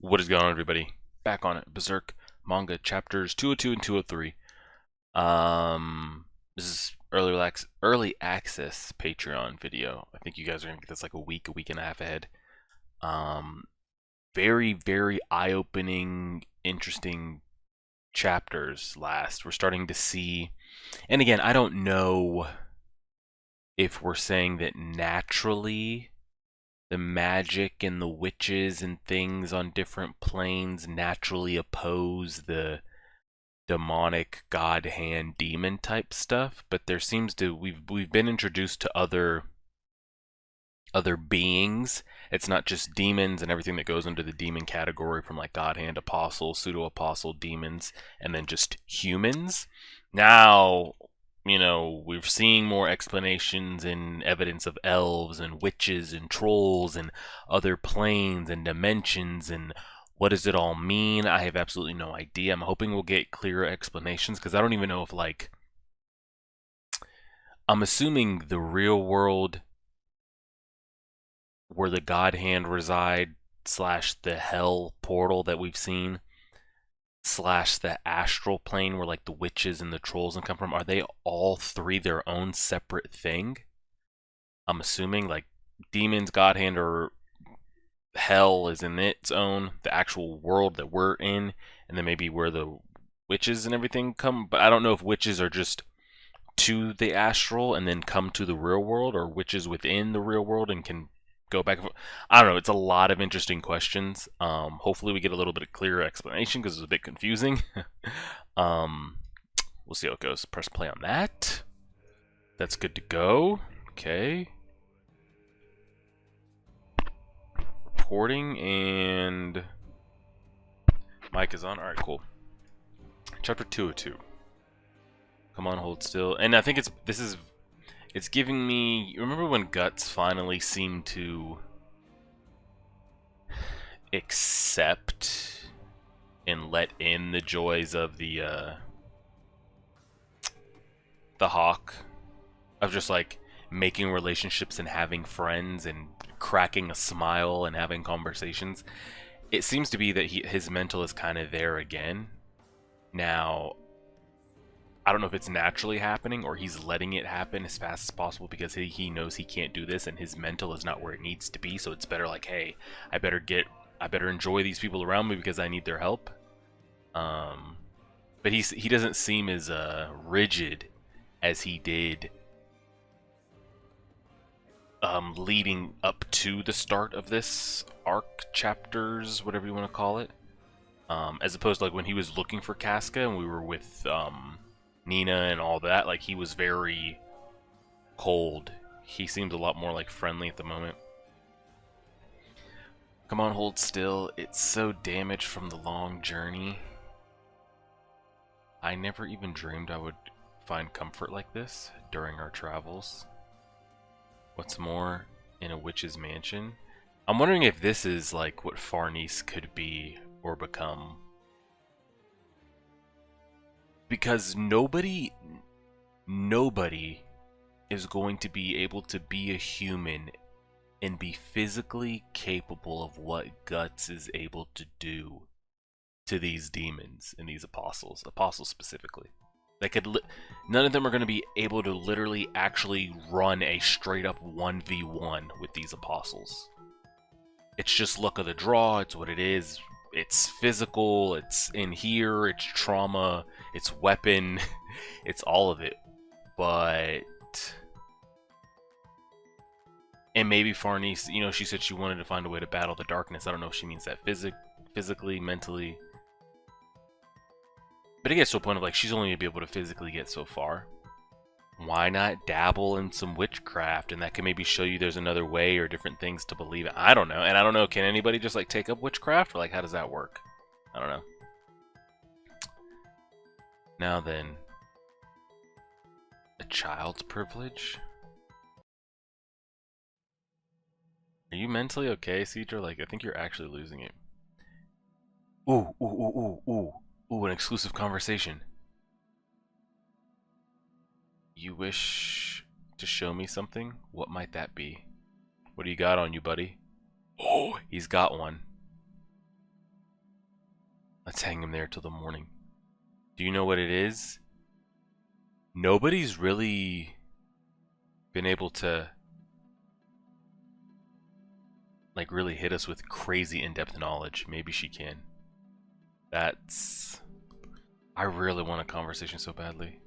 What is going on, everybody? Back on it. Berserk Manga chapters 202 and 203. This is early access Patreon video. I think you guys are gonna get this like a week and a half ahead. Um, very eye-opening, interesting chapters last. We're starting to see, and again, I don't know if we're saying that naturally the magic and the witches and things on different planes naturally oppose the demonic god hand demon type stuff, but there seems to we've been introduced to other beings. It's not just demons and everything that goes under the demon category, from like god hand apostle, pseudo apostle, demons, and then just humans. Now, we're seeing more explanations and evidence of elves and witches and trolls and other planes and dimensions, and what does it all mean? I have absolutely no idea. I'm hoping we'll get clearer explanations, because I don't even know if, like, I'm assuming the real world where the god hand reside slash the hell portal that we've seen slash the astral plane where like the witches and the trolls come from, are they all three their own separate thing? I'm assuming like demons, god hand, or hell is in its own, the actual world that we're in, and then maybe where the witches and everything come. But I don't know if witches are just to the astral and then come to the real world, or witches within the real world and can go back and forth. I don't know. It's a lot of interesting questions. Hopefully we get a little bit of clearer explanation, because it's a bit confusing. um, we'll see how it goes. Press play on that. That's good to go. Okay. Reporting and mic is on. All right, cool. Chapter 202. Come on, hold still. And I think it's giving me. You remember when Guts finally seemed to accept and let in the joys of the Hawk, of just like making relationships and having friends and cracking a smile and having conversations? It seems to be that his mental is kind of there again. Now, I don't know if it's naturally happening or he's letting it happen as fast as possible because he knows he can't do this and his mental is not where it needs to be. So it's better like, hey, I better enjoy these people around me because I need their help. But he doesn't seem as rigid as he did leading up to the start of this arc, chapters, whatever you want to call it. As opposed to like when he was looking for Casca and we were with Nina and all that, like he was very cold. He seems a lot more like friendly at the moment. Come on, hold still. It's so damaged from the long journey. I never even dreamed I would find comfort like this during our travels. What's more, in a witch's mansion? I'm wondering if this is like what Farnese could be or become. Because nobody is going to be able to be a human and be physically capable of what Guts is able to do to these demons and these apostles specifically. None of them are going to be able to literally actually run a straight up 1v1 with these apostles. It's just luck of the draw, it's what it is. It's physical, it's in here, it's trauma, it's weapon, it's all of it. But... And maybe Farnese, she said she wanted to find a way to battle the darkness. I don't know if she means that physically, mentally. But it gets to a point of like, she's only going to be able to physically get so far. Why not dabble in some witchcraft? And that can maybe show you there's another way or different things to believe in. I don't know. And I don't know, can anybody just like take up witchcraft? Or like, how does that work? I don't know. Now then. A child's privilege? Are you mentally okay, Cedra? Like, I think you're actually losing it. Ooh, an exclusive conversation. You wish to show me something? What might that be? What do you got on you, buddy? Oh, he's got one. Let's hang him there till the morning. Do you know what it is? Nobody's really been able to like really hit us with crazy in-depth knowledge. Maybe she can. That's... I really want a conversation so badly.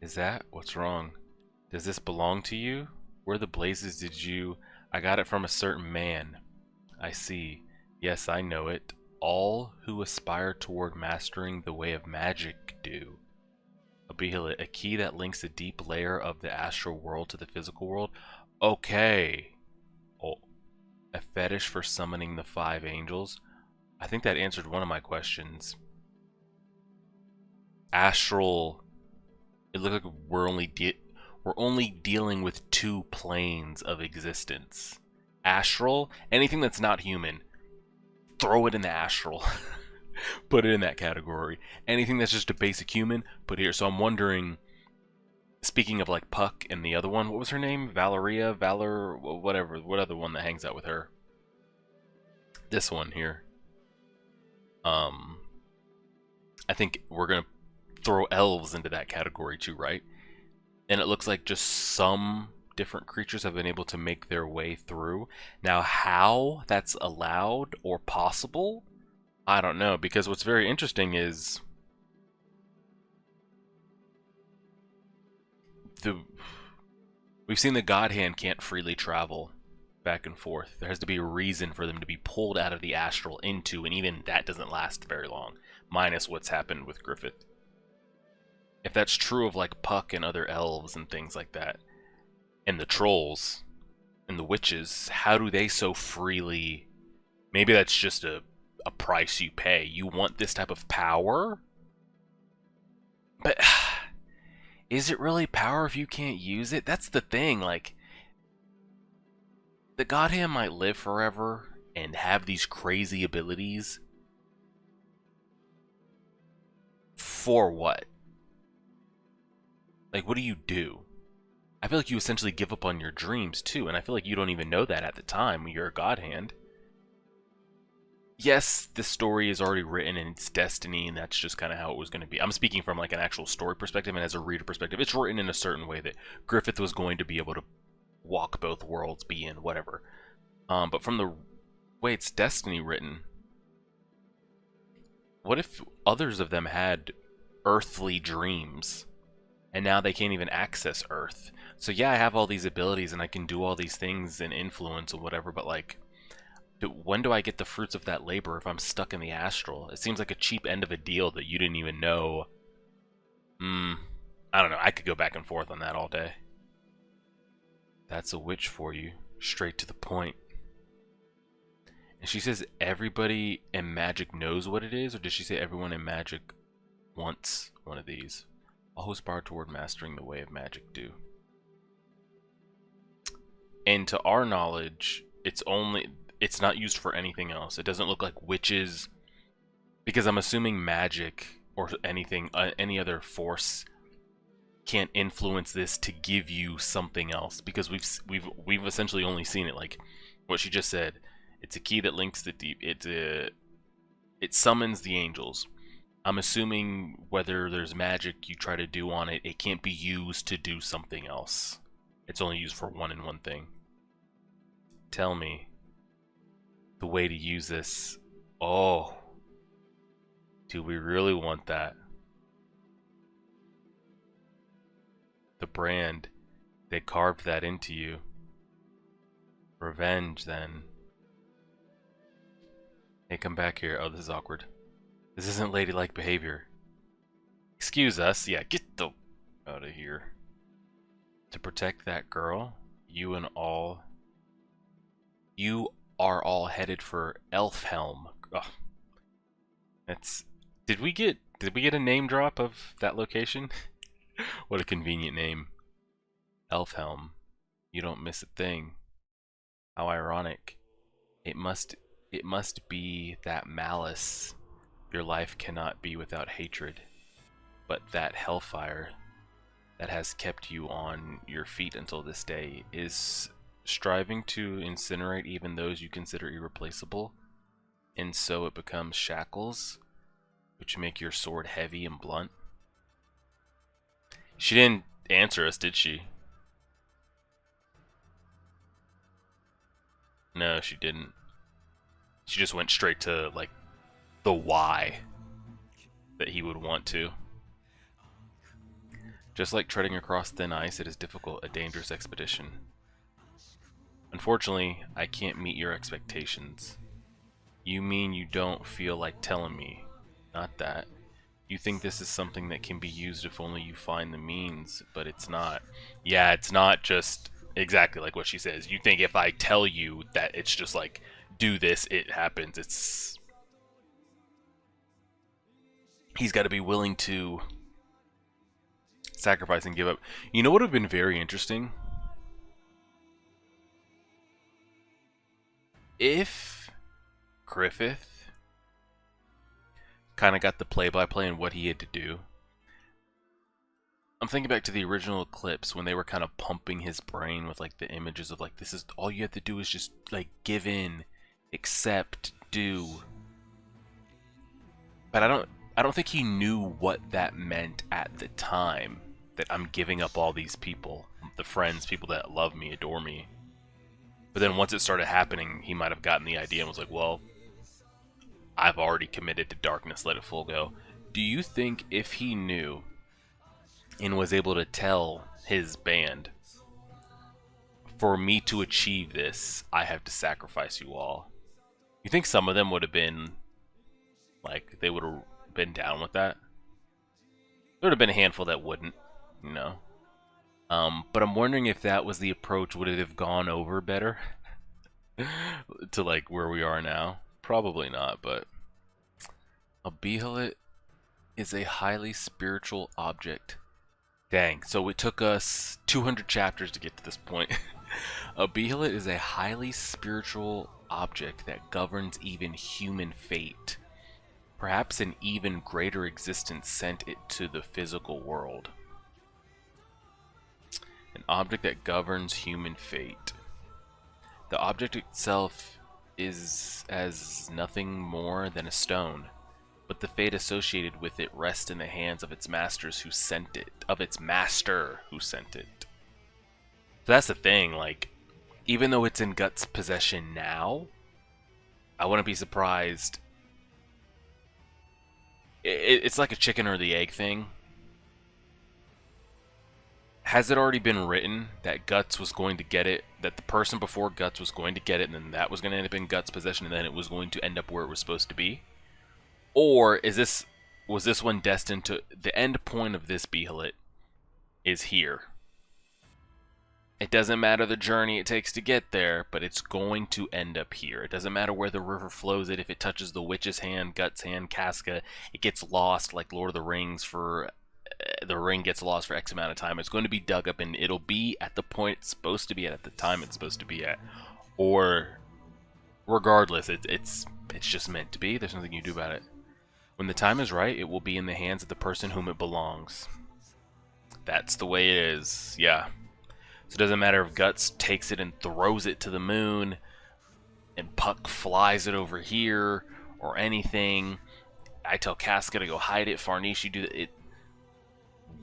Is that what's wrong? Does this belong to you? Where the blazes did you... I got it from a certain man. I see. Yes, I know it. All who aspire toward mastering the way of magic do. A Behelit, a key that links a deep layer of the astral world to the physical world. Okay. Oh, a fetish for summoning the 5 angels. I think that answered one of my questions. Astral. It looks like we're only dealing with 2 planes of existence. Astral, anything that's not human, throw it in the astral. Put it in that category. Anything that's just a basic human, put here. So I'm wondering, speaking of like Puck and the other one, what was her name? Valeria, Valor, whatever. What other one that hangs out with her? This one here. I think we're gonna throw elves into that category too, right? And it looks like just some different creatures have been able to make their way through. Now, how that's allowed or possible, I don't know, because what's very interesting is we've seen the God Hand can't freely travel back and forth. There has to be a reason for them to be pulled out of the astral into, and even that doesn't last very long, minus what's happened with Griffith. If that's true of like Puck and other elves and things like that, and the trolls and the witches, how do they so freely... Maybe that's just a price you pay. You want this type of power? But is it really power if you can't use it? That's the thing, like... The God Hand might live forever and have these crazy abilities. For what? Like, what do you do? I feel like you essentially give up on your dreams, too, and I feel like you don't even know that at the time when you're a God Hand. Yes, the story is already written and it's destiny, and that's just kind of how it was going to be. I'm speaking from like an actual story perspective, and as a reader perspective, it's written in a certain way that Griffith was going to be able to walk both worlds, be in, whatever. But from the way it's destiny written, what if others of them had earthly dreams, and now they can't even access Earth? So yeah, I have all these abilities, and I can do all these things and influence and whatever, but like... when do I get the fruits of that labor if I'm stuck in the astral? It seems like a cheap end of a deal that you didn't even know. I don't know. I could go back and forth on that all day. That's a witch for you. Straight to the point. And she says everybody in magic knows what it is, or did she say everyone in magic wants one of these? All who aspire toward mastering the way of magic do. And to our knowledge, it's not used for anything else. It doesn't look like witches, because I'm assuming magic or anything, any other force can't influence this to give you something else, because we've essentially only seen it like what she just said. It's a key that links the deep. It summons the angels. I'm assuming whether there's magic you try to do on it, it can't be used to do something else. It's only used for one and one thing. Tell me the way to use this. Oh, do we really want that? The brand, they carved that into you. Revenge, then. Hey, come back here. Oh, this is awkward. This isn't ladylike behavior. Excuse us. Yeah, get the out of here. To protect that girl, you are all headed for Elfhelm. Ugh. That's... Did we get a name drop of that location? What a convenient name. Elfhelm. You don't miss a thing. How ironic. It must be that malice. Your life cannot be without hatred. But that hellfire that has kept you on your feet until this day is striving to incinerate even those you consider irreplaceable, and so it becomes shackles. which make your sword heavy and blunt. She didn't answer us, did she? No, she didn't. She just went straight to, like, the why that he would want to. Just like treading across thin ice, it is difficult, a dangerous expedition. Unfortunately, I can't meet your expectations. You mean you don't feel like telling me? Not that. You think this is something that can be used if only you find the means, but it's not. Yeah, it's not just exactly like what she says. You think if I tell you that it's just like, do this, it happens. It's... He's got to be willing to sacrifice and give up. You know what would have been very interesting? If Griffith kind of got the play-by-play and what he had to do. I'm thinking back to the original Eclipse when they were kind of pumping his brain with like the images of like, this is all you have to do is just like give in, accept, do. But I don't think he knew what that meant at the time, that I'm giving up all these people, the friends, people that love me, adore me. But then once it started happening, he might have gotten the idea and was like, well, I've already committed to darkness, let it full go. Do you think if he knew and was able to tell his band, for me to achieve this, I have to sacrifice you all, you think some of them would have been, like, they would have been down with that? There would have been a handful that wouldn't, you know? But I'm wondering if that was the approach, would it have gone over better to, like, where we are now? Probably not, but a Behelit is a highly spiritual object. Dang, so it took us 200 chapters to get to this point. A Behelit is a highly spiritual object that governs even human fate. Perhaps an even greater existence sent it to the physical world. An object that governs human fate. The object itself is as nothing more than a stone, but the fate associated with it rests in the hands of its masters who sent it, of its master who sent it. So that's the thing, like, even though it's in Guts' possession now, I wouldn't be surprised. It's like a chicken or the egg thing. Has it already been written that Guts was going to get it, that the person before Guts was going to get it, and then that was going to end up in Guts' possession, and then it was going to end up where it was supposed to be? Or was this one destined to, the end point of this Behelit is here? It doesn't matter the journey it takes to get there, but it's going to end up here. It doesn't matter where the river flows it. If it touches the witch's hand, Guts' hand, Casca, it gets lost like Lord of the Rings for... the ring gets lost for X amount of time. It's going to be dug up and it'll be at the point it's supposed to be at the time it's supposed to be at. Or, regardless, it's just meant to be. There's nothing you do about it. When the time is right, it will be in the hands of the person whom it belongs. That's the way it is. Yeah. So it doesn't matter if Guts takes it and throws it to the moon, and Puck flies it over here, or anything. I tell Casca to go hide it, Farnishi do it.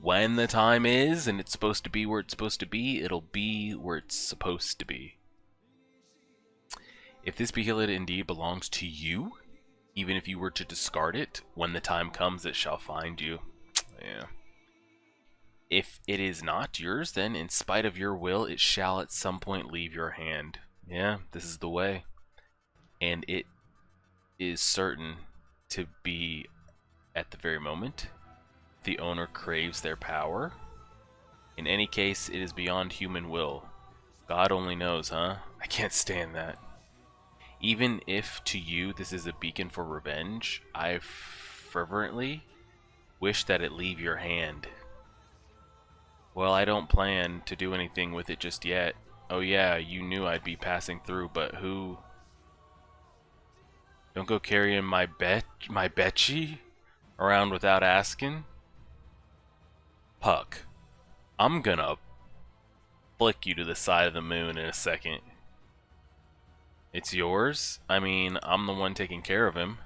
When the time is, and it's supposed to be where it's supposed to be, it'll be where it's supposed to be. If this Behelit indeed belongs to you, even if you were to discard it, when the time comes it shall find you. Yeah. If it is not yours, then in spite of your will, it shall at some point leave your hand. Yeah, this is the way. And it is certain to be at the very moment. The owner craves their power. In any case, it is beyond human will. God only knows, huh? I can't stand that. Even if to you this is a beacon for revenge, I fervently wish that it leave your hand. Well, I don't plan to do anything with it just yet. Oh yeah, you knew I'd be passing through, but who? Don't go carrying my Betchy around without asking. Puck, I'm gonna flick you to the side of the moon in a second. It's yours? I mean, I'm the one taking care of him.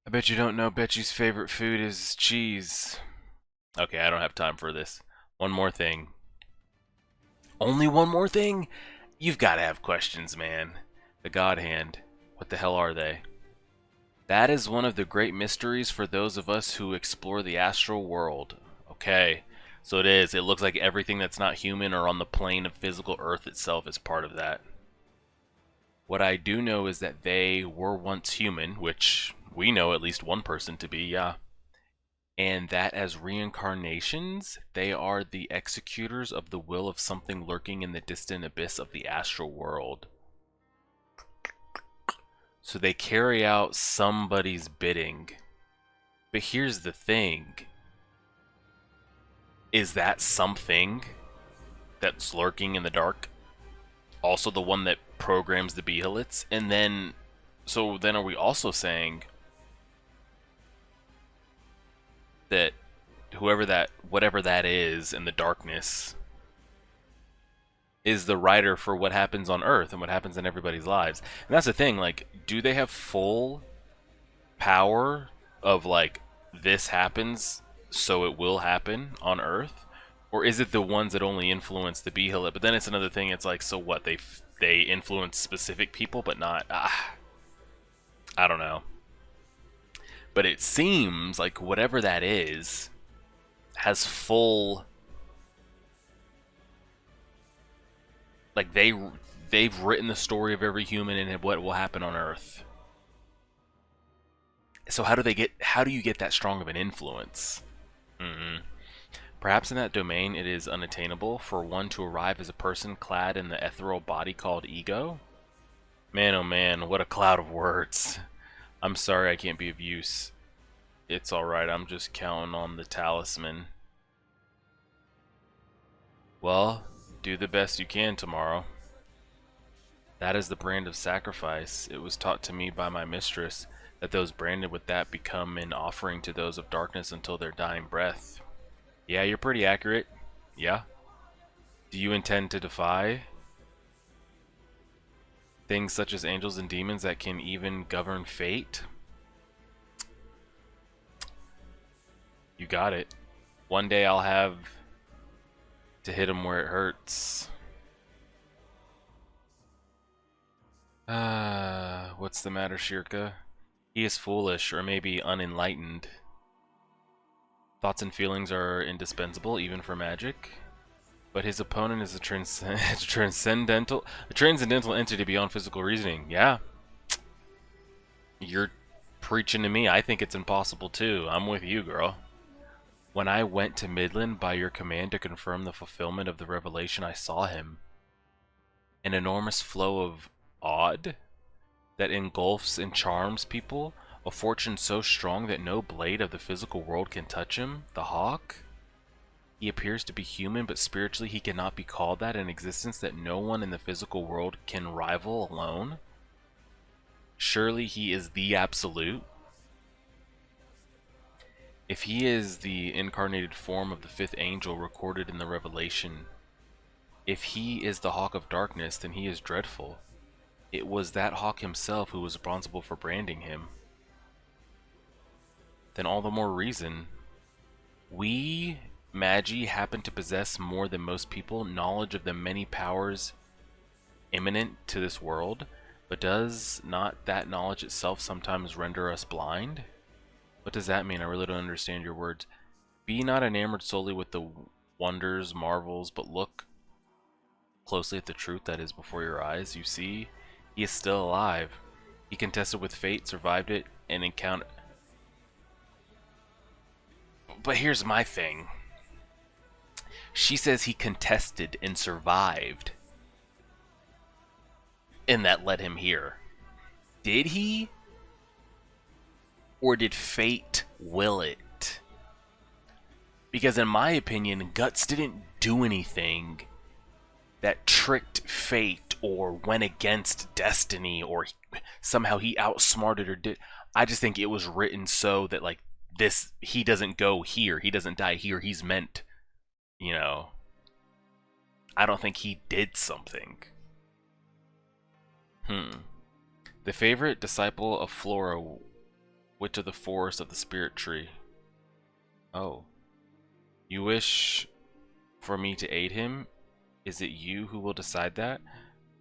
I bet you don't know Betchy's favorite food is cheese. Okay, I don't have time for this. One more thing. Only one more thing? You've got to have questions, man. The God Hand. What the hell are they? That is one of the great mysteries for those of us who explore the astral world. Okay, so it is. It looks like everything that's not human or on the plane of physical Earth itself is part of that. What I do know is that they were once human, which we know at least one person to be, yeah. And that as reincarnations, they are the executors of the will of something lurking in the distant abyss of the astral world. So they carry out somebody's bidding. But here's the thing. Is that something that's lurking in the dark also the one that programs the Behelites? And then, so then are we also saying that whatever that is in the darkness is the writer for what happens on Earth and what happens in everybody's lives? And that's the thing, like, do they have full power of, like, this happens so it will happen on Earth? Or is it the ones that only influence the Behelit? But then it's another thing, it's like, so what, they influence specific people but not, I don't know. But it seems like whatever that is has full, like, they've written the story of every human and what will happen on Earth. So how do you get that strong of an influence? Perhaps in that domain it is unattainable for one to arrive as a person clad in the ethereal body called ego? Man, oh man, what a cloud of words. I'm sorry I can't be of use. It's alright, I'm just counting on the talisman. Well, do the best you can tomorrow. That is the brand of sacrifice. It was taught to me by my mistress that those branded with that become an offering to those of darkness until their dying breath. Yeah, you're pretty accurate. Yeah. Do you intend to defy things such as angels and demons that can even govern fate? You got it. One day I'll have to hit him where it hurts. What's the matter, Shirka? He is foolish, or maybe unenlightened. Thoughts and feelings are indispensable, even for magic. But his opponent is a transcendental entity beyond physical reasoning. Yeah. You're preaching to me. I think it's impossible too. I'm with you, girl. When I went to Midland by your command to confirm the fulfillment of the revelation, I saw him. An enormous flow of odd that engulfs and charms people, a fortune so strong that no blade of the physical world can touch him, the hawk. He appears to be human, but spiritually he cannot be called that, an existence that no one in the physical world can rival alone. Surely he is the absolute. If he is the incarnated form of the fifth angel recorded in the Revelation, if he is the Hawk of Darkness, then he is dreadful. It was that Hawk himself who was responsible for branding him. Then all the more reason. We, Magi, happen to possess more than most people knowledge of the many powers imminent to this world, but does not that knowledge itself sometimes render us blind? What does that mean? I really don't understand your words. Be not enamored solely with the wonders, marvels, but look closely at the truth that is before your eyes. You see, he is still alive. He contested with fate, survived it, and encountered... But here's my thing. She says he contested and survived, and that led him here. Did he? Or did fate will it? Because in my opinion, Guts didn't do anything that tricked fate or went against destiny or somehow he outsmarted or did. I just think it was written so that, like, this, he doesn't go here, he doesn't die here, he's meant, you know. I don't think he did something. The favorite disciple of Flora Witch of the forest of the spirit tree. Oh. You wish for me to aid him? Is it you who will decide that?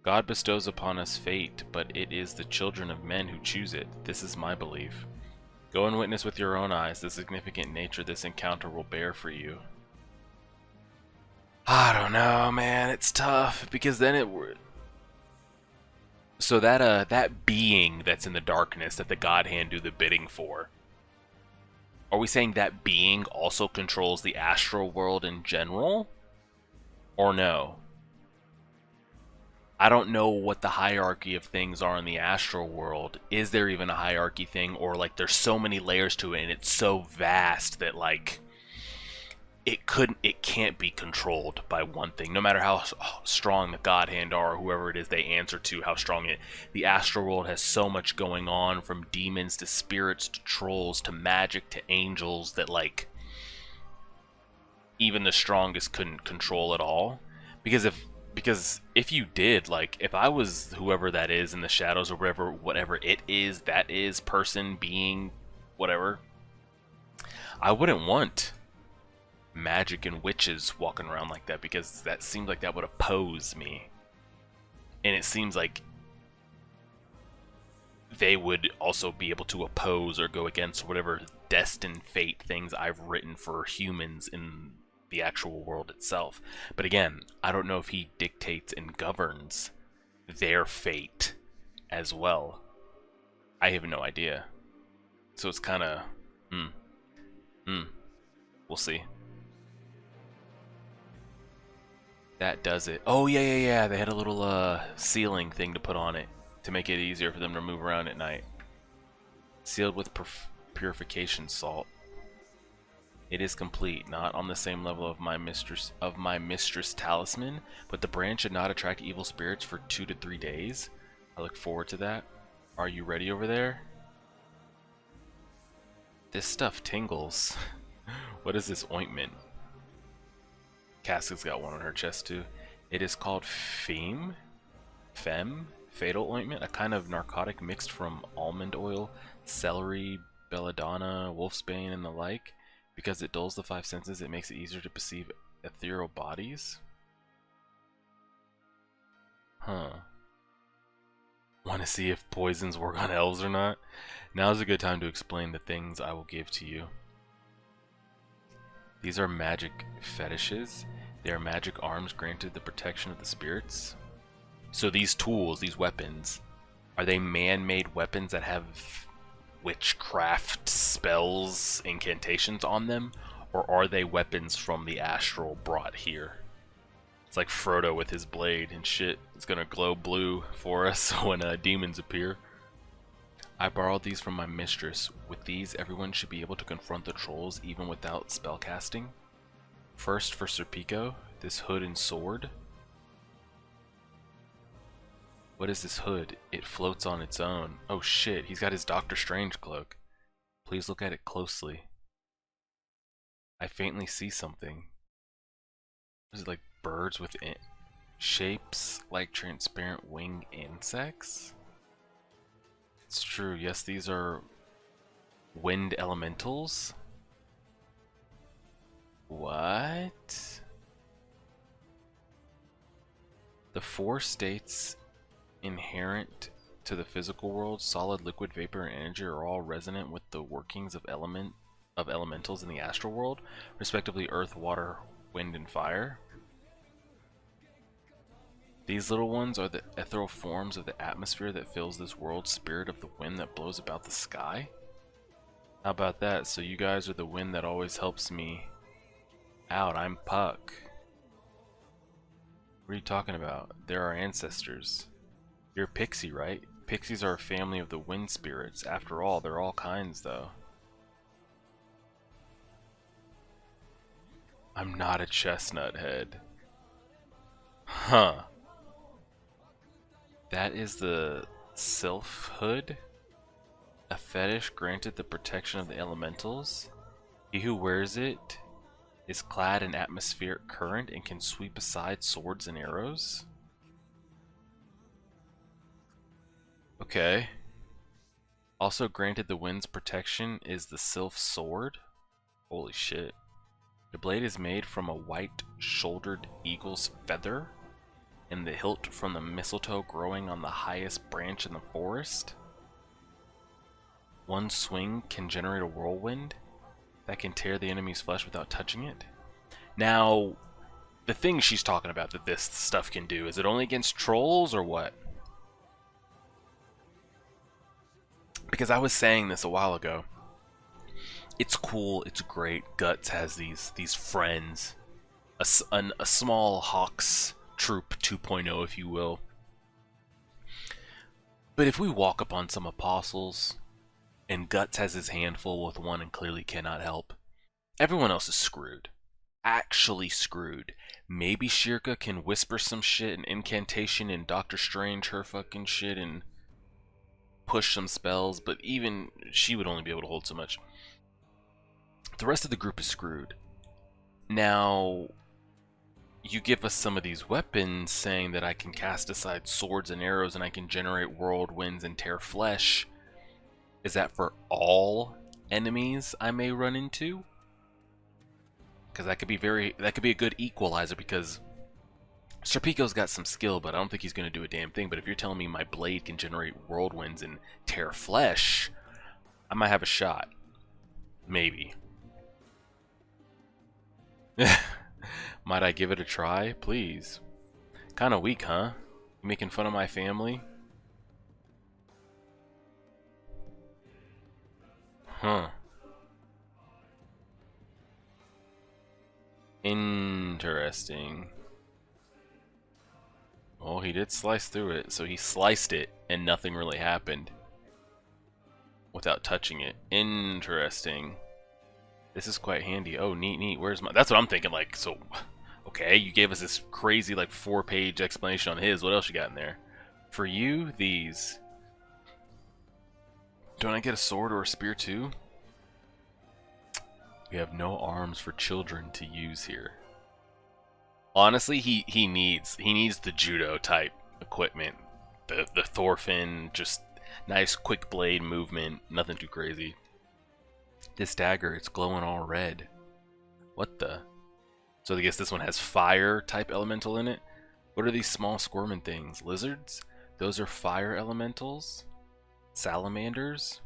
God bestows upon us fate, but it is the children of men who choose it. This is my belief. Go and witness with your own eyes the significant nature this encounter will bear for you. I don't know, man. It's tough because then it. So that being that's in the darkness that the God Hand do the bidding for. Are we saying that being also controls the astral world in general? Or no? I don't know what the hierarchy of things are in the astral world. Is there even a hierarchy thing? Or like there's so many layers to it and it's so vast that like it can't be controlled by one thing. No matter how strong the God Hand are or whoever it is they answer to, how strong the astral world has so much going on, from demons to spirits to trolls to magic to angels, that like even the strongest couldn't control it all. Because if you did, like if I was whoever that is in the shadows or whatever it is, that is, person, being, whatever, I wouldn't want magic and witches walking around like that, because that seems like that would oppose me. And it seems like they would also be able to oppose or go against whatever destined fate things I've written for humans in the actual world itself. But again, I don't know if he dictates and governs their fate as well. I have no idea. So it's kind of, we'll see. That does it. Oh, yeah. They had a little ceiling thing to put on it to make it easier for them to move around at night. Sealed with purification salt. It is complete, not on the same level of my mistress talisman, but the brand should not attract evil spirits for 2 to 3 days. I look forward to that. Are you ready over there? This stuff tingles. What is this ointment? Casket's got one on her chest too. It is called Femme, Fatal Ointment, a kind of narcotic mixed from almond oil, celery, belladonna, wolfsbane, and the like. Because it dulls the 5 senses, it makes it easier to perceive ethereal bodies. Huh. Want to see if poisons work on elves or not? Now's a good time to explain the things I will give to you. These are magic fetishes. They are magic arms granted the protection of the spirits. So these tools, these weapons, are they man-made weapons that have witchcraft spells, incantations on them? Or are they weapons from the astral brought here? It's like Frodo with his blade and shit. It's gonna glow blue for us when demons appear. I borrowed these from my mistress. With these, everyone should be able to confront the trolls even without spellcasting. First for Serpico, this hood and sword. What is this hood? It floats on its own. Oh shit, he's got his Doctor Strange cloak. Please look at it closely. I faintly see something. Is it like birds with shapes like transparent winged insects? It's true, yes, these are wind elementals. What? The 4 states inherent to the physical world, solid, liquid, vapor, and energy, are all resonant with the workings of elementals in the astral world, respectively earth, water, wind, and fire. These little ones are the ethereal forms of the atmosphere that fills this world, spirit of the wind that blows about the sky. How about that? So you guys are the wind that always helps me out. I'm Puck. What are you talking about? They're our ancestors. You're a pixie, right? Pixies are a family of the wind spirits. After all, they're all kinds, though. I'm not a chestnut head. Huh. That is the Sylph hood. A fetish granted the protection of the elementals. He who wears it is clad in atmospheric current and can sweep aside swords and arrows. Okay. Also granted the wind's protection is the Sylph Sword. Holy shit. The blade is made from a white-shouldered eagle's feather, and the hilt from the mistletoe growing on the highest branch in the forest. One swing can generate a whirlwind that can tear the enemy's flesh without touching it. Now, the thing she's talking about that this stuff can do, is it only against trolls or what? Because I was saying this a while ago. It's cool, it's great. Guts has these friends. A small Hawks troop 2.0, if you will. But if we walk upon some apostles, and Guts has his handful with one and clearly cannot help, everyone else is screwed. Actually screwed. Maybe Shirka can whisper some shit and incantation and Doctor Strange her fucking shit and push some spells, but even she would only be able to hold so much. The rest of the group is screwed. Now, you give us some of these weapons saying that I can cast aside swords and arrows and I can generate whirlwinds and tear flesh. Is that for all enemies I may run into? Because that could be a good equalizer, because Serpico's got some skill, but I don't think he's going to do a damn thing. But if you're telling me my blade can generate whirlwinds and tear flesh, I might have a shot. Maybe. Might I give it a try? Please. Kinda weak, huh? You making fun of my family? Huh. Interesting. Well, he did slice through it, so he sliced it and nothing really happened without touching it. Interesting. This is quite handy. Oh, neat, neat. Where's my... That's what I'm thinking, like, so... Okay, you gave us this crazy, like, 4-page explanation on his. What else you got in there? For you, these. Don't I get a sword or a spear, too? We have no arms for children to use here. Honestly, he needs the judo type equipment. The Thorfinn, just nice quick blade movement, nothing too crazy. This dagger, it's glowing all red. What the? So I guess this one has fire type elemental in it. What are these small squirming things? Lizards? Those are fire elementals? Salamanders?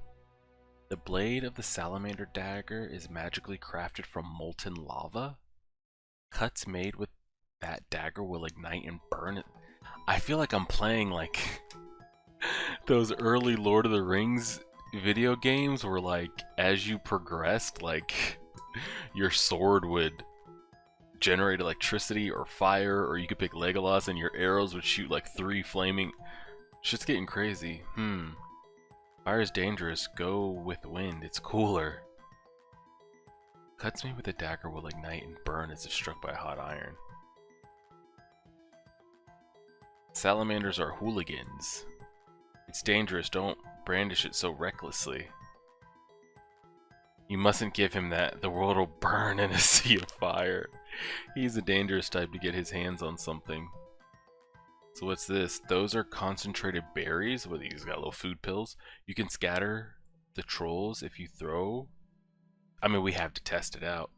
The blade of the salamander dagger is magically crafted from molten lava. Cuts made with that dagger will ignite and burn it. I feel like I'm playing like those early Lord of the Rings video games where, like, as you progressed, like, your sword would generate electricity or fire, or you could pick Legolas and your arrows would shoot like 3 flaming... Shit's getting crazy. Fire is dangerous. Go with wind. It's cooler. Cuts me with a dagger will ignite and burn as if struck by hot iron. Salamanders are hooligans. It's dangerous. Don't brandish it so recklessly. You mustn't give him that. The world will burn in a sea of fire. He's a dangerous type to get his hands on something. So what's this? Those are concentrated berries. What, these got little food pills? You can scatter the trolls if you throw. I mean, we have to test it out.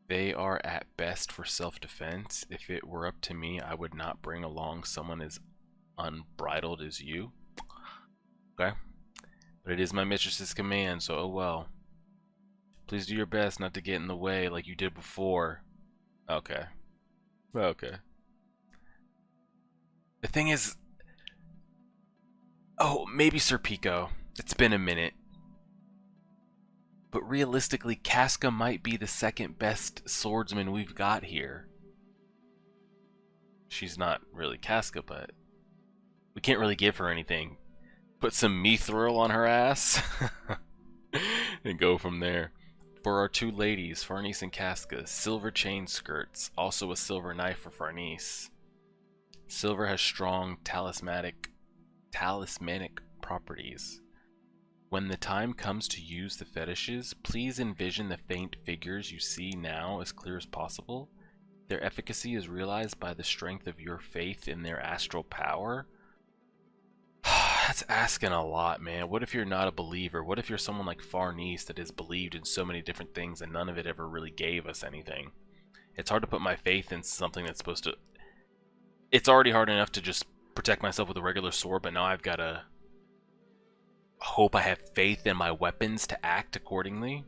They are at best for self-defense. If it were up to me, I would not bring along someone as unbridled as you. Okay? But it is my mistress's command, so oh well. Please do your best not to get in the way like you did before. Okay. Okay. The thing is... Oh, maybe Serpico. It's been a minute. But realistically, Casca might be the second best swordsman we've got here. She's not really Casca, but we can't really give her anything. Put some mithril on her ass and go from there. For our 2 ladies, Farnese and Casca, silver chain skirts, also a silver knife for Farnese. Silver has strong talismanic properties. When the time comes to use the fetishes, please envision the faint figures you see now as clear as possible. Their efficacy is realized by the strength of your faith in their astral power. That's asking a lot, man. What if you're not a believer? What if you're someone like Farnese that is believed in so many different things and none of it ever really gave us anything? It's hard to put my faith in something that's supposed to... It's already hard enough to just protect myself with a regular sword, but now I've got to hope I have faith in my weapons to act accordingly.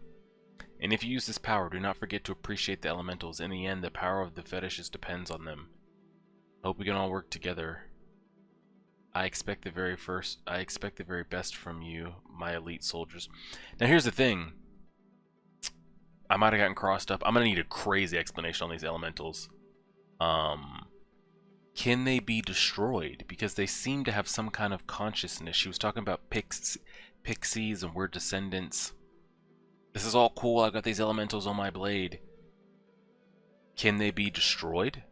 And if you use this power, do not forget to appreciate the elementals. In the end, the power of the fetishes depends on them. I hope we can all work together. I expect the very best from you, my elite soldiers. Now here's the thing. I might have gotten crossed up. I'm gonna need a crazy explanation on these elementals. Can they be destroyed? Because they seem to have some kind of consciousness. She was talking about pixies and we're descendants. This is all cool. I've got these elementals on my blade. Can they be destroyed?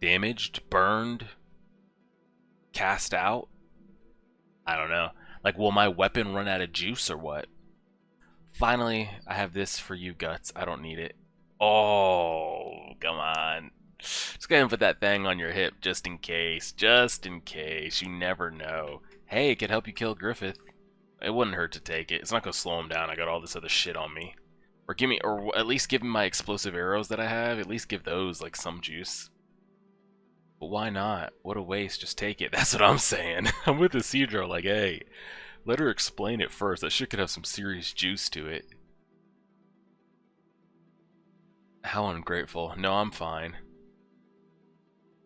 Damaged? Burned? Cast out? I don't know. Like, will my weapon run out of juice or what? Finally, I have this for you, Guts. I don't need it. Oh, come on. Just go ahead and put that thing on your hip just in case. Just in case. You never know. Hey, it could help you kill Griffith. It wouldn't hurt to take it. It's not gonna slow him down. I got all this other shit on me. Or at least give me my explosive arrows that I have. At least give those like some juice. But why not? What a waste. Just take it. That's what I'm saying. I'm with the Cedro. Like, hey, let her explain it first. That shit could have some serious juice to it. How ungrateful. No, I'm fine.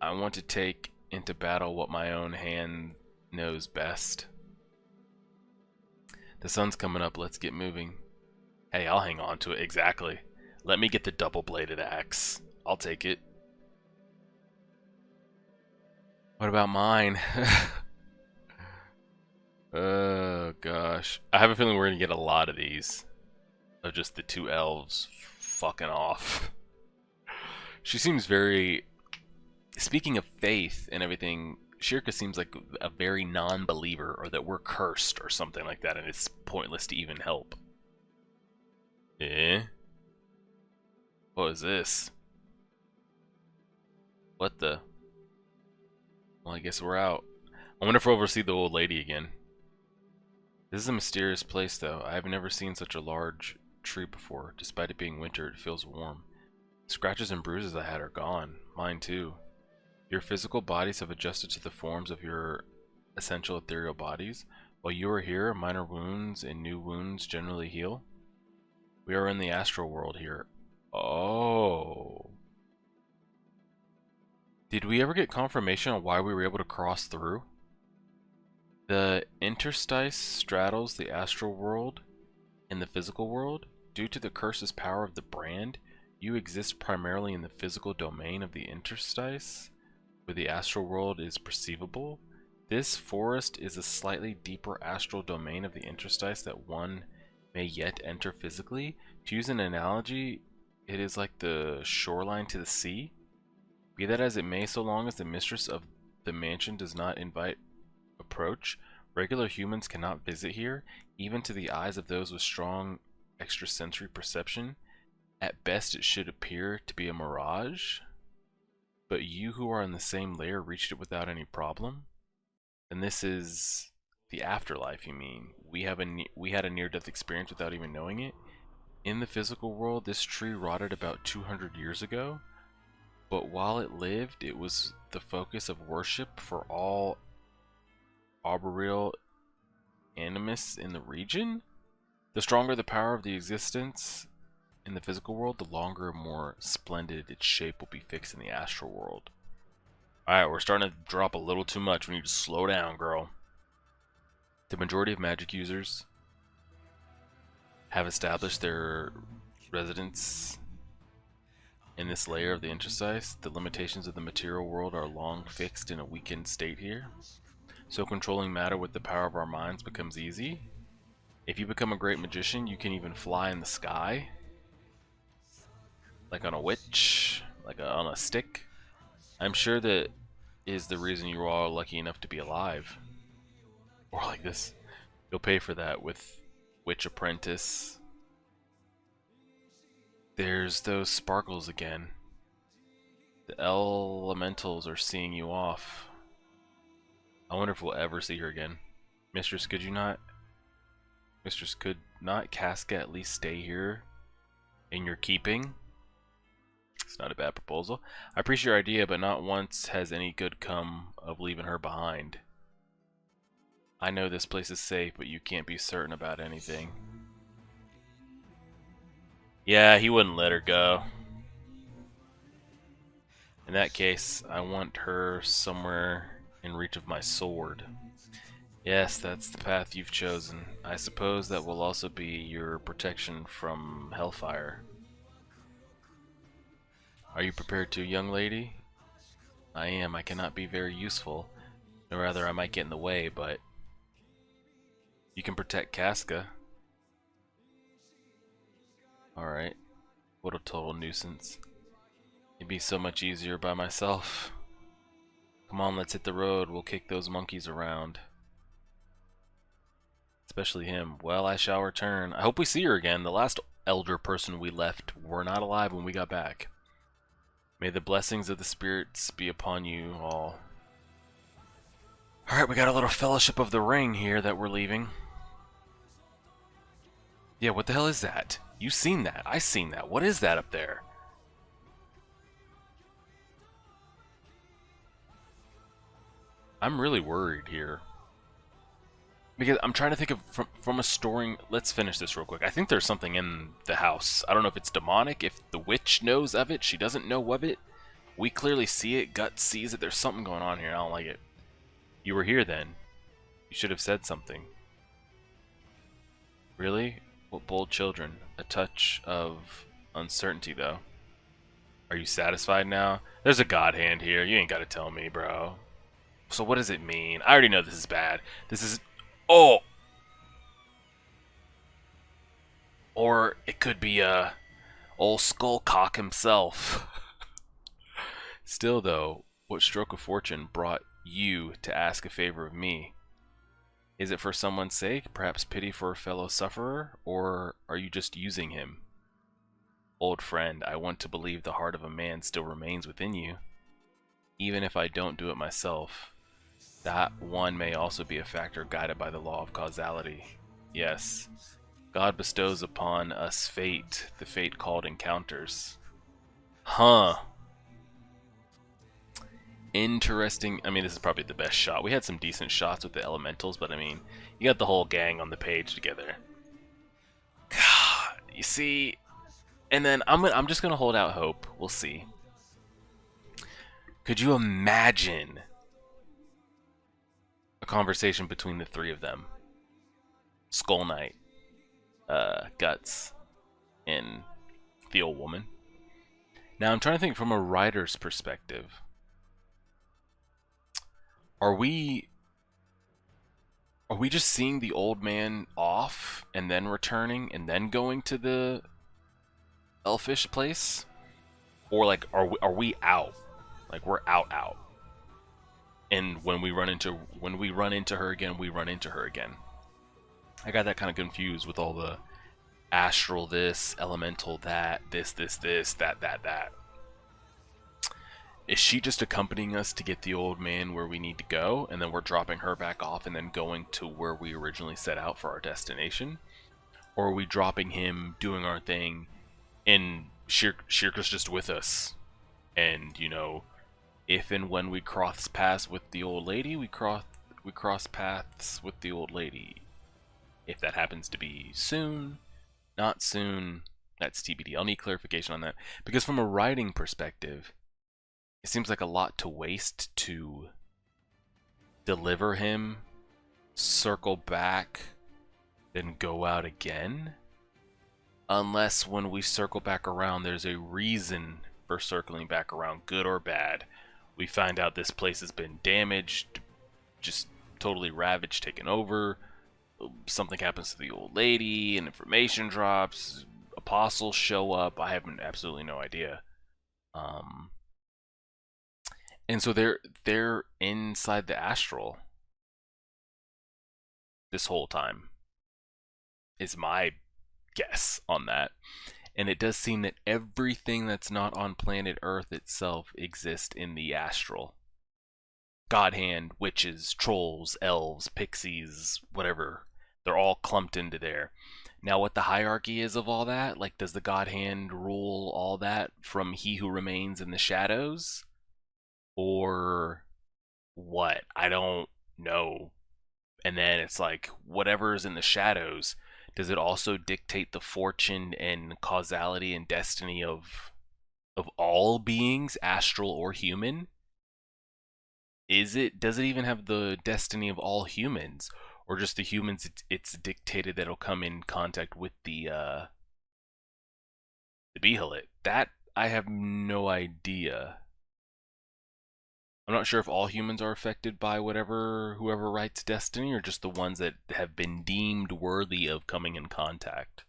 I want to take into battle what my own hand knows best. The sun's coming up. Let's get moving. Hey, I'll hang on to it. Exactly. Let me get the double-bladed axe. I'll take it. What about mine? Oh, gosh. I have a feeling we're going to get a lot of these. Of just the two elves fucking off. She seems very... Speaking of faith and everything, Shirka seems like a very non-believer, or that we're cursed or something like that, and it's pointless to even help. Eh? What is this? What the? Well, I guess we're out. I wonder if we'll ever see the old lady again. This is a mysterious place, though. I have never seen such a large tree before. Despite it being winter, it feels warm. The scratches and bruises I had are gone. Mine, too. Your physical bodies have adjusted to the forms of your essential ethereal bodies. While you are here, minor wounds and new wounds generally heal. We are in the astral world here. Oh. Did we ever get confirmation on why we were able to cross through? The interstice straddles the astral world and the physical world. Due to the curse's power of the brand, you exist primarily in the physical domain of the interstice, where the astral world is perceivable. This forest is a slightly deeper astral domain of the interstice that one may yet enter physically. To use an analogy, it is like the shoreline to the sea. Be that as it may, so long as the mistress of the mansion does not invite approach, regular humans cannot visit here, even to the eyes of those with strong extrasensory perception. At best, it should appear to be a mirage. But you who are in the same layer reached it without any problem? And this is the afterlife, you mean? We had a near-death experience without even knowing it? In the physical world, this tree rotted about 200 years ago, but while it lived, it was the focus of worship for all arboreal animists in the region? The stronger the power of the existence in the physical world, the longer and more splendid its shape will be fixed in the astral world. Alright, we're starting to drop a little too much. We need to slow down, girl. The majority of magic users have established their residence in this layer of the interstice. The limitations of the material world are long fixed in a weakened state here. So controlling matter with the power of our minds becomes easy. If you become a great magician, you can even fly in the sky. Like on a witch, on a stick. I'm sure that is the reason you are all lucky enough to be alive. Or like this. You'll pay for that with Witch Apprentice. There's those sparkles again. The elementals are seeing you off. I wonder if we'll ever see her again. Mistress, could you not? Mistress, could not Casca at least stay here in your keeping? It's not a bad proposal. I appreciate your idea, but not once has any good come of leaving her behind. I know this place is safe, but you can't be certain about anything. Yeah, he wouldn't let her go. In that case, I want her somewhere in reach of my sword. Yes, that's the path you've chosen. I suppose that will also be your protection from hellfire. Are you prepared to, young lady? I am. I cannot be very useful. Or rather, I might get in the way, but you can protect Casca. Alright. What a total nuisance. It'd be so much easier by myself. Come on, let's hit the road. We'll kick those monkeys around. Especially him. Well, I shall return. I hope we see her again. The last elder person we left were not alive when we got back. May the blessings of the spirits be upon you all. Alright, we got a little Fellowship of the Ring here that we're leaving. Yeah, what the hell is that? You seen that? I seen that. What is that up there? I'm really worried here. Because I'm trying to think of from a storing. Let's finish this real quick. I think there's something in the house. I don't know if it's demonic. If the witch knows of it, she doesn't know of it. We clearly see it. Gut sees it. There's something going on here. I don't like it. You were here then. You should have said something. Really? What bold children. A touch of uncertainty, though. Are you satisfied now? There's a god hand here. You ain't got to tell me, bro. So what does it mean? I already know this is bad. This is... Oh! Or it could be, old Skullcock himself. Still, though, what stroke of fortune brought you to ask a favor of me? Is it for someone's sake, perhaps pity for a fellow sufferer, or are you just using him? Old friend, I want to believe the heart of a man still remains within you. Even if I don't do it myself, that one may also be a factor guided by the law of causality. Yes, God bestows upon us fate, the fate called encounters. Huh. Interesting. I mean, this is probably the best shot. We had some decent shots with the elementals, but I mean, you got the whole gang on the page together. God, you see, and then I'm just gonna hold out hope. We'll see. Could you imagine a conversation between the three of them? Skull Knight, Guts, and the old woman. Now I'm trying to think from a writer's perspective. Are we just seeing the old man off and then returning and then going to the elfish place? Or like are we out? Like we're out. And when we run into her again, we run into her again. I got that kind of confused with all the astral this, elemental that, this, that. Is she just accompanying us to get the old man where we need to go, and then we're dropping her back off and then going to where we originally set out for our destination? Or are we dropping him, doing our thing, and Shirka's just with us? And, you know, if and when we cross paths with the old lady, we cross paths with the old lady. If that happens to be soon, not soon, that's TBD. I'll need clarification on that. Because from a writing perspective, it seems like a lot to waste to deliver him, circle back, then go out again. Unless when we circle back around, there's a reason for circling back around, good or bad. We find out this place has been damaged, just totally ravaged, taken over. Something happens to the old lady, and information drops. Apostles show up. I have absolutely no idea. And so they're inside the astral this whole time, is my guess on that. And it does seem that everything that's not on planet Earth itself exists in the astral. God hand, witches, trolls, elves, pixies, whatever. They're all clumped into there. Now, what the hierarchy is of all that, like, does the God hand rule all that from He Who Remains in the Shadows? Or what? I don't know. And then it's like, whatever's in the shadows, does it also dictate the fortune and causality and destiny of all beings, astral or human? Does it even have the destiny of all humans, or just the humans it's dictated that'll come in contact with the Behelit? That I have no idea. I'm not sure if all humans are affected by whoever writes destiny, or just the ones that have been deemed worthy of coming in contact.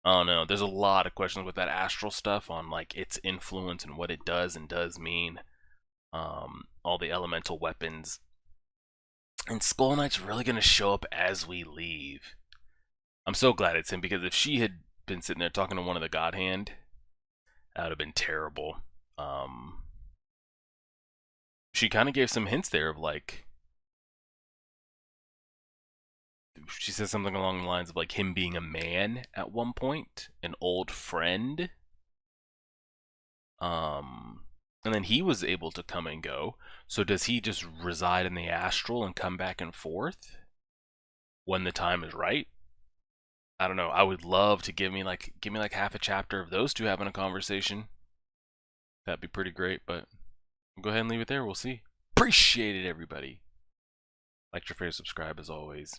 I don't know. There's a lot of questions with that astral stuff on like its influence and what it does and does mean. All the elemental weapons. And Skull Knight's really gonna show up as we leave. I'm so glad it's him, because if she had been sitting there talking to one of the God Hand, that would have been terrible. She kind of gave some hints there of like, she said something along the lines of like him being a man at one point, an old friend. And then he was able to come and go. So does he just reside in the astral and come back and forth when the time is right? I don't know. I would love to give me like half a chapter of those two having a conversation. That'd be pretty great, but we'll go ahead and leave it there. We'll see. Appreciate it, everybody. Like, share, favorite, subscribe as always.